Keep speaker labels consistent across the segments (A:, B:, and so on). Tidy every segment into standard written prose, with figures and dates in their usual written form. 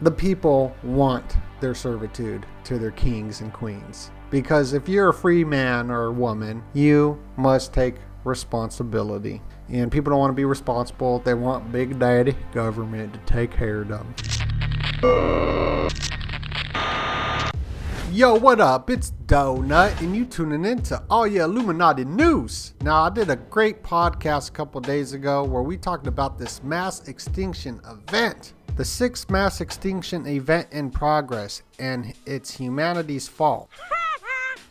A: the people want their servitude to their kings and queens. Because if you're a free man or woman, you must take responsibility. And people don't want to be responsible. They want Big Daddy government to take care of them. Yo, what up? It's Donut, and you tuning in to All Ya Illuminati News. Now, I did a great podcast a couple days ago where we talked about this mass extinction event. The sixth mass extinction event in progress, and it's humanity's fault.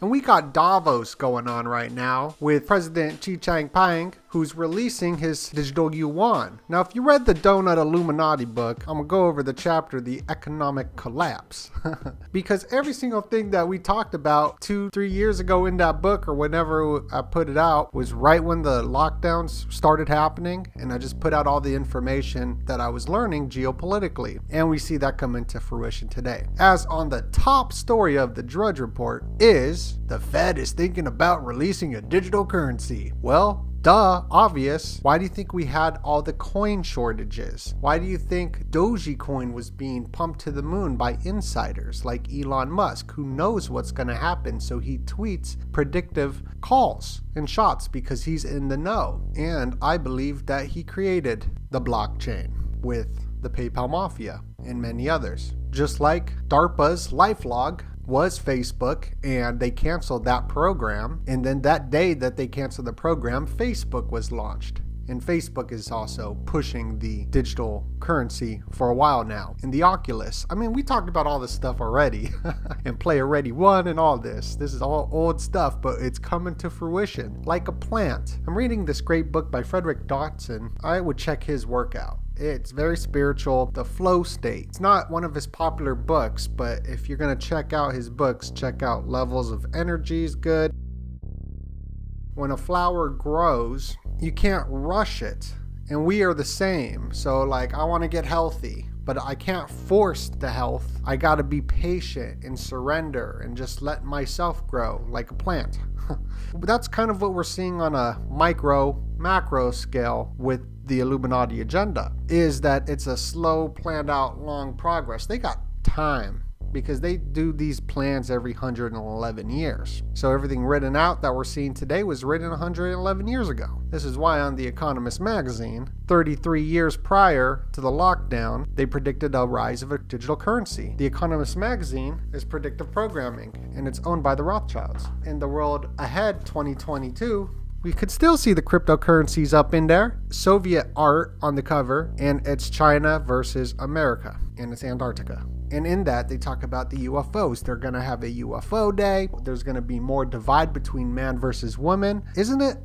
A: And we got Davos going on right now with President Xi Jinping, who's releasing his digital yuan. Now, if you read the Donut Illuminati book, I'm going to go over the chapter, The Economic Collapse. Because every single thing that we talked about 2-3 years ago in that book, or whenever I put it out, was right when the lockdowns started happening. And I just put out all the information that I was learning geopolitically. And we see that come into fruition today. As on the top story of the Drudge Report is, the Fed is thinking about releasing a digital currency. Well, duh, obvious. Why do you think we had all the coin shortages? Why do you think Dogecoin was being pumped to the moon by insiders like Elon Musk, who knows what's going to happen, so he tweets predictive calls and shots because he's in the know? And I believe that he created the blockchain with the PayPal Mafia and many others. Just like DARPA's LifeLog was Facebook, and they canceled that program, and then that day that they canceled the program, Facebook was launched. And Facebook is also pushing the digital currency for a while now. And the Oculus, I mean, we talked about all this stuff already and Player Ready 1 and all this. This is all old stuff, but it's coming to fruition like a plant. I'm reading this great book by Frederick Dodson. I would check his work out. It's very spiritual. The Flow State. It's not one of his popular books, but if you're going to check out his books, check out Levels of Energy is good. When a flower grows, you can't rush it. And we are the same. So like, I want to get healthy, but I can't force the health. I got to be patient and surrender and just let myself grow like a plant. But that's kind of what we're seeing on a macro scale with the Illuminati agenda, is that it's a slow, planned out, long progress. They got time because they do these plans every 111 years. So everything written out that we're seeing today was written 111 years ago. This is why on The Economist magazine, 33 years prior to the lockdown, they predicted a rise of a digital currency. The Economist magazine is predictive programming, and it's owned by the Rothschilds. In the world ahead, 2022, we could still see the cryptocurrencies up in there. Soviet art on the cover, and it's China versus America, and it's Antarctica. And in that, they talk about the UFOs. They're going to have a UFO day. There's going to be more divide between man versus woman. Isn't it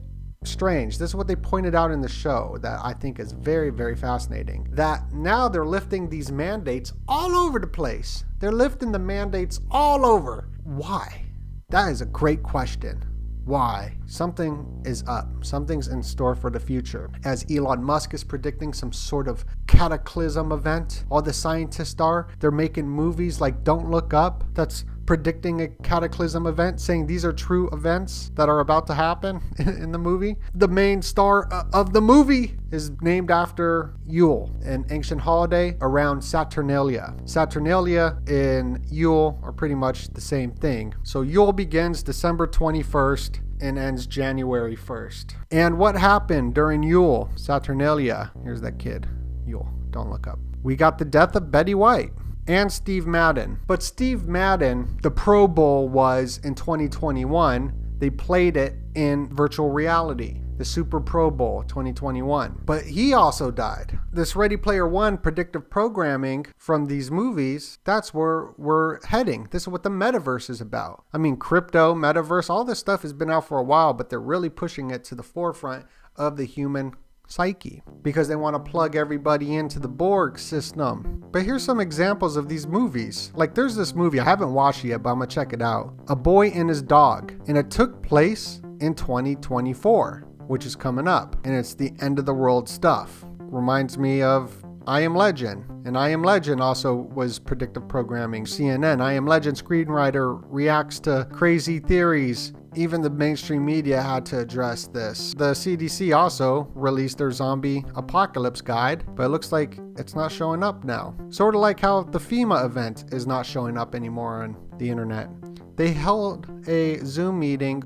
A: strange? This is what they pointed out in the show that I think is very, very fascinating. That now they're lifting these mandates all over the place. They're lifting the mandates all over. Why? That is a great question. Why? Something is up. Something's in store for the future. As Elon Musk is predicting some sort of cataclysm event, all the scientists are, they're making movies like Don't Look Up that's predicting a cataclysm event, saying these are true events that are about to happen in the movie. The main star of the movie is named after Yule, an ancient holiday around Saturnalia. Saturnalia and Yule are pretty much the same thing. So Yule begins December 21st and ends January 1st. And what happened during Yule, Saturnalia? Here's that kid, Yule, Don't Look Up. We got the death of Betty White and Steve Madden. But Steve Madden, the Pro Bowl was in 2021. They played it in virtual reality, the Super Pro Bowl 2021. But he also died. This Ready Player One predictive programming from these movies, that's where we're heading. This is what the metaverse is about. I mean, crypto, metaverse, all this stuff has been out for a while, but they're really pushing it to the forefront of the human psyche because they want to plug everybody into the Borg system. But here's some examples of these movies. Like there's this movie, I haven't watched it yet, but I'm gonna check it out. A Boy and His Dog. And it took place in 2024, which is coming up. And it's the end of the world stuff. Reminds me of I Am Legend. And I Am Legend also was predictive programming. CNN, I Am Legend screenwriter reacts to crazy theories. Even the mainstream media had to address this. The CDC also released their zombie apocalypse guide, but it looks like it's not showing up now. Sort of like how the FEMA event is not showing up anymore on the internet. They held a Zoom meeting,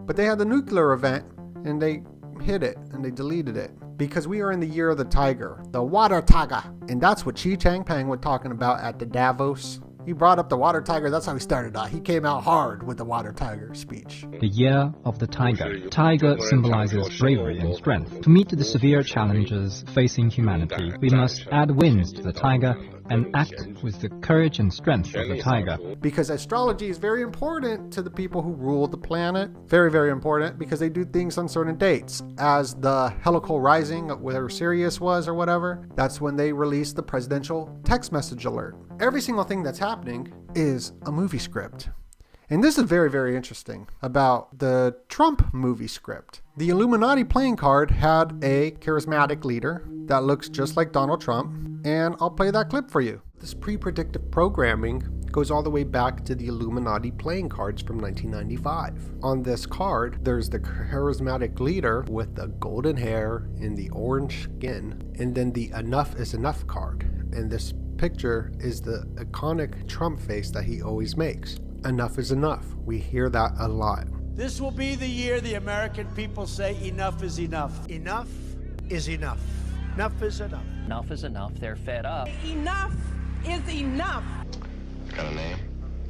A: but they had the nuclear event and they hid it and they deleted it because we are in the year of the tiger, the water tiger. And that's what Xi Jinping was talking about at the Davos. He brought up the water tiger. That's how he started out. He came out hard with the water tiger speech.
B: The year of the tiger. Tiger symbolizes bravery and strength. To meet the severe challenges facing humanity, we must add wings to the tiger and act with the courage and strength of the tiger.
A: Because astrology is very important to the people who rule the planet. Very, very important because they do things on certain dates. As the helical rising, where Sirius was or whatever, that's when they released the presidential text message alert. Every single thing that's happening is a movie script. And this is very, very interesting about the Trump movie script. The Illuminati playing card had a charismatic leader that looks just like Donald Trump, and I'll play that clip for you. This pre-predictive programming goes all the way back to the Illuminati playing cards from 1995. On this card, there's the charismatic leader with the golden hair and the orange skin, and then the Enough is Enough card. And this picture is the iconic Trump face that he always makes. Enough is enough. We hear that a lot.
C: This will be the year the American people say enough is enough. Enough is enough. Enough is enough.
D: Enough is enough. They're fed up.
E: Enough is enough.
F: Got a name?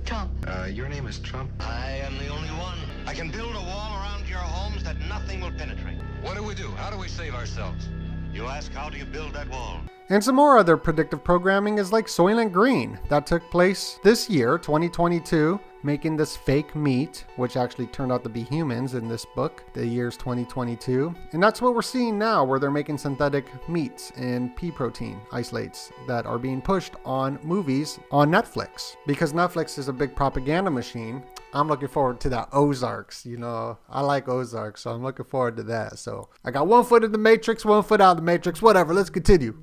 E: Trump.
F: Your name is Trump?
G: I am the only one. I can build a wall around your homes that nothing will penetrate.
F: What do we do? How do we save ourselves?
G: You ask, how do you build that wall?
A: And some more other predictive programming is like Soylent Green that took place this year, 2022, making this fake meat, which actually turned out to be humans in this book, the year's 2022. And that's what we're seeing now, where they're making synthetic meats and pea protein isolates that are being pushed on movies on Netflix. Because Netflix is a big propaganda machine, I'm looking forward to that Ozarks. You know, I like Ozarks, so I'm looking forward to that. So I got 1 foot in the Matrix, 1 foot out of the Matrix, whatever. Let's continue.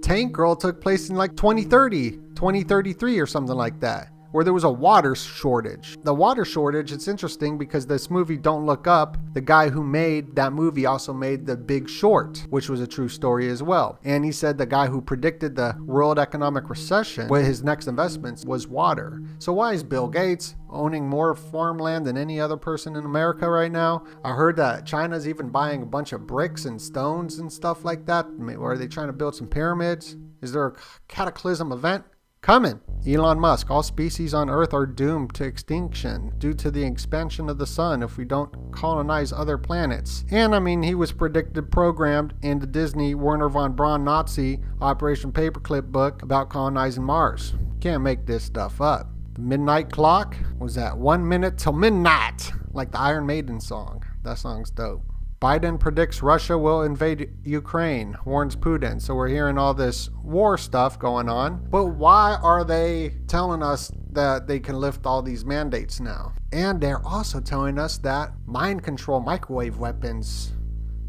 A: Tank Girl took place in like 2030, 2033 or something like that, where there was a water shortage. The water shortage, it's interesting because this movie, Don't Look Up, the guy who made that movie also made The Big Short, which was a true story as well. And he said the guy who predicted the world economic recession with his next investments was water. So why is Bill Gates owning more farmland than any other person in America right now? I heard that China's even buying a bunch of bricks and stones and stuff like that. Or are they trying to build some pyramids? Is there a cataclysm event coming? Elon Musk, all species on Earth are doomed to extinction due to the expansion of the sun if we don't colonize other planets. And I mean, he was predicted, programmed in the Disney Werner von Braun Nazi Operation Paperclip book about colonizing Mars. Can't make this stuff up. The midnight clock was at 1 minute till midnight, like the Iron Maiden song. That song's dope. Biden predicts Russia will invade Ukraine, warns Putin. So we're hearing all this war stuff going on. But why are they telling us that they can lift all these mandates now? And they're also telling us that mind control microwave weapons,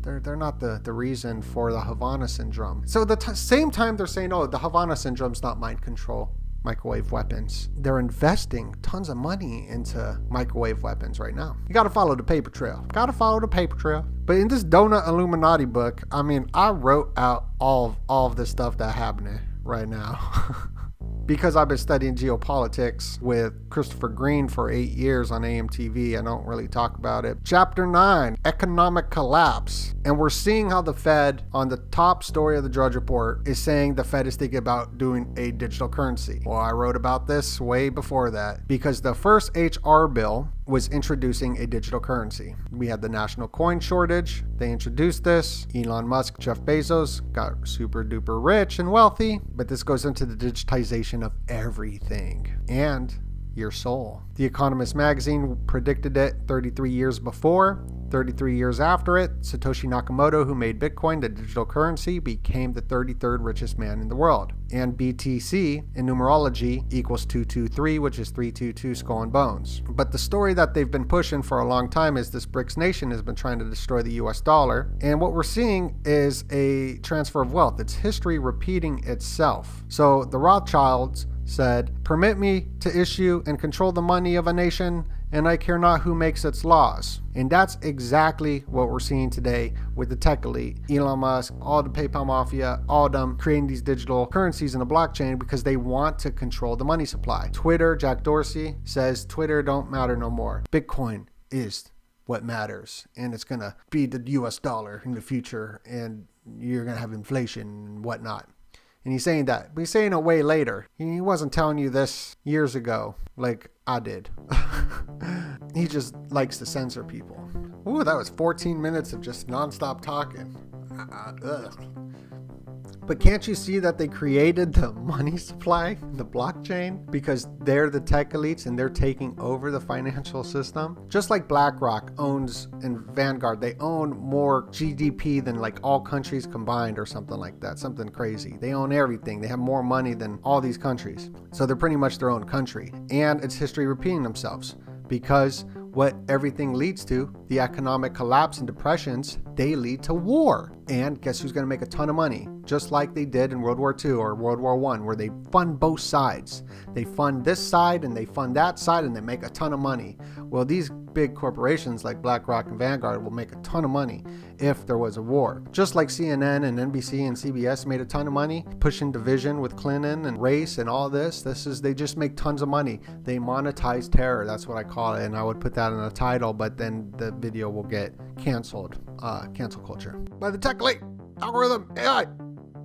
A: they're not the reason for the Havana syndrome. So the same time they're saying, oh, the Havana syndrome's not mind control microwave weapons, they're investing tons of money into microwave weapons right now. You got to follow the paper trail. But in this Donut Illuminati book, I mean, I wrote out all of the stuff that's happening right now. Because I've been studying geopolitics with Christopher Green for 8 years on AMTV, I don't really talk about it. Chapter 9, Economic Collapse. And we're seeing how the Fed, on the top story of the Drudge Report, is saying the Fed is thinking about doing a digital currency. Well, I wrote about this way before that, because the first HR bill was introducing a digital currency. We had the national coin shortage. They introduced this. Elon Musk, Jeff Bezos got super duper rich and wealthy, but this goes into the digitization of everything. And your soul. The Economist magazine predicted it 33 years before. 33 years after it, Satoshi Nakamoto, who made Bitcoin the digital currency, became the 33rd richest man in the world. And BTC in numerology equals 223, which is 322 skull and bones. But the story that they've been pushing for a long time is this BRICS nation has been trying to destroy the US dollar. And what we're seeing is a transfer of wealth. It's history repeating itself. So the Rothschilds said, "Permit me to issue and control the money of a nation, and I care not who makes its laws." And that's exactly what we're seeing today with the tech elite. Elon Musk, all the PayPal mafia, all of them creating these digital currencies in the blockchain because they want to control the money supply. Twitter, Jack Dorsey says Twitter don't matter no more. Bitcoin is what matters, and it's gonna be the US dollar in the future, and you're gonna have inflation and whatnot. And he's saying that, but he's saying it way later. He wasn't telling you this years ago like I did. He just likes to censor people. Ooh, that was 14 minutes of just nonstop talking. But can't you see that they created the money supply, the blockchain, because they're the tech elites and they're taking over the financial system? Just like BlackRock owns and Vanguard, they own more GDP than like all countries combined or something like that, something crazy. They own everything. They have more money than all these countries. So they're pretty much their own country. And it's history repeating themselves because what everything leads to, the economic collapse and depressions, they lead to war. And guess who's going to make a ton of money? Just like they did in World War II or World War I, where they fund both sides. They fund this side and they fund that side and they make a ton of money. Well, these big corporations like BlackRock and Vanguard will make a ton of money if there was a war. Just like CNN and NBC and CBS made a ton of money pushing division with Clinton and race and all this. They just make tons of money. They monetize terror. That's what I call it. And I would put that in the title, but then the video will get canceled. Cancel culture. By the tech elite, algorithm, AI.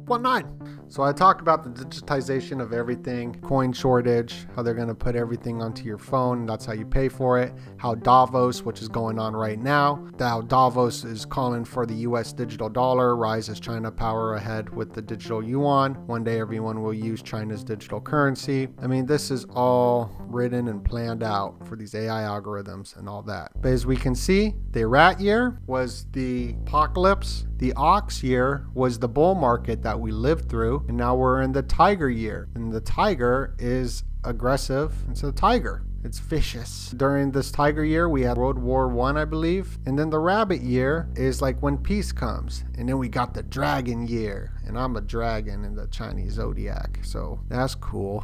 A: 19. So I talk about the digitization of everything, coin shortage, how they're going to put everything onto your phone. That's how you pay for it. How Davos, which is going on right now, how Davos is calling for the US digital dollar, rise as China power ahead with the digital yuan. One day everyone will use China's digital currency. I mean, this is all written and planned out for these AI algorithms and all that. But as we can see, the rat year was the apocalypse. The ox year was the bull market that we lived through, and now we're in the tiger year. And the tiger is aggressive. It's a tiger. It's vicious. During this tiger year, we had World War I believe. And then the rabbit year is like when peace comes. And then we got the dragon year. And I'm a dragon in the Chinese zodiac. So that's cool.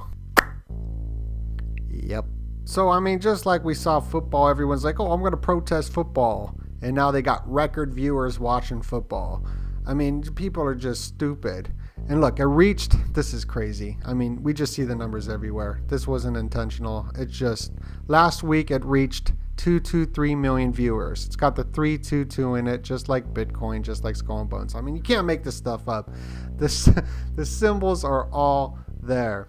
A: Yep. So, I mean, just like we saw football, everyone's like, oh, I'm going to protest football. And now they got record viewers watching football. I mean, people are just stupid. And look, it reached, this is crazy. I mean, we just see the numbers everywhere. This wasn't intentional. It's just, last week it reached 223 million viewers. It's got the 322 in it, just like Bitcoin, just like Skull and Bones. I mean, you can't make this stuff up. The symbols are all there.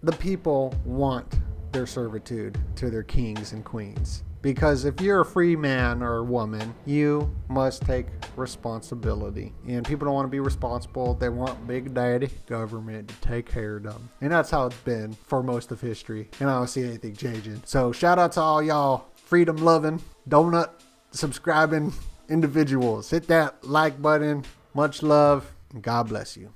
A: The people want their servitude to their kings and queens. Because if you're a free man or woman, you must take responsibility. And people don't want to be responsible. They want big daddy government to take care of them. And that's how it's been for most of history. And I don't see anything changing. So shout out to all y'all freedom-loving, donut-subscribing individuals. Hit that like button. Much love. And God bless you.